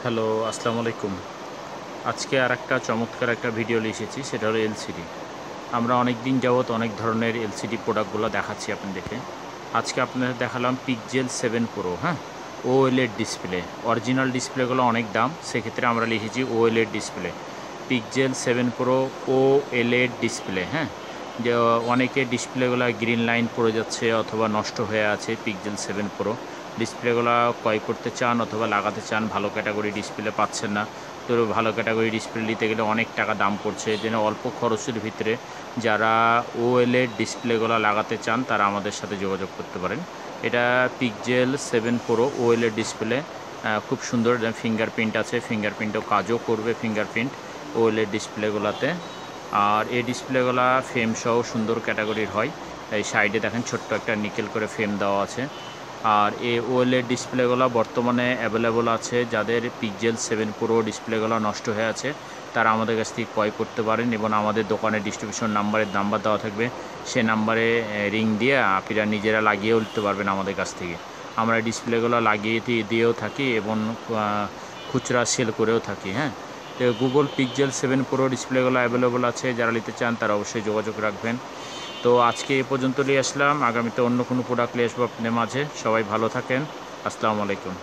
Hello, আসসালামু আলাইকুম। আজকে আরেকটা চমৎকার একটা ভিডিও নিয়ে এসেছি, সেটা হলো এলসিডি। আমরা অনেক দিন যাবৎ অনেক ধরনের এলসিডি প্রোডাক্টগুলো দেখাচ্ছি আপনাদেরকে। আজকে আপনাদের দেখালাম পিক্সেল 7 প্রো, হ্যাঁ? OLED display. অরিজিনাল ডিসপ্লেগুলো অনেক দাম, সেক্ষেত্রে আমরা লিখেছি OLED display. Pixel 7 pro OLED display, হ্যাঁ? যে অনেকে ডিসপ্লেগুলো গ্রিন লাইন পড়ে যাচ্ছে অথবা নষ্ট হয়ে আছে। পিক্সেল 7 প্রো ডিসপ্লেগুলো ক্রয় করতে চান অথবা লাগাতে চান, ভালো ক্যাটাগরি ডিসপ্লে পাচ্ছেন না। তো ভালো ক্যাটাগরি ডিসপ্লে নিতে গেলে অনেক টাকা দাম পড়ছে, যেন অল্প খরচের ভিতরে যারা ওএলইডি ডিসপ্লেগুলো লাগাতে চান তারা আমাদের সাথে যোগাযোগ করতে পারেন। এটা পিক্সেল 7 প্রো ওএলইডি ডিসপ্লে, খুব সুন্দর ফিঙ্গারপ্রিন্ট আছে, ফিঙ্গারপ্রিন্টও কাজও করবে ফিঙ্গারপ্রিন্ট ওএলইডি ডিসপ্লেগুলোতে। আর এই ডিসপ্লেগুলো ফ্রেম সহ সুন্দর ক্যাটাগরির হয়। এই সাইডে দেখেন ছোট্ট একটা নিকেল করে ফ্রেম দেওয়া আছে। আর এই ওএলইডি ডিসপ্লেগুলো বর্তমানে অ্যাভেলেবল আছে। যাদের পিক্সেল 7 প্রো ডিসপ্লেগুলো নষ্ট হয়ে আছে তারা আমাদের কাছ থেকে ক্রয় করতে পারেন, এবং আমাদের দোকানের ডিস্ট্রিবিউশন নাম্বার দেওয়া থাকবে, সে নাম্বারে রিং দিয়ে আপনারা নিজেরা লাগিয়েও নিতে পারবেন আমাদের কাছ থেকে। আমরা ডিসপ্লেগুলো লাগিয়ে দিয়েও থাকি এবং খুচরা সেল করেও থাকি, হ্যাঁ। তো গুগল পিক্সেল 7 প্রো ডিসপ্লেগুলো অ্যাভেলেবল আছে, যারা নিতে চান তারা অবশ্যই যোগাযোগ রাখবেন। তো আজকে এ পর্যন্ত নিয়ে আসলাম, আগামীতে অন্য কোনো প্রোডাক্ট নিয়ে আসবো আপনাদের মাঝে। সবাই ভালো থাকেন, আসসালামু আলাইকুম।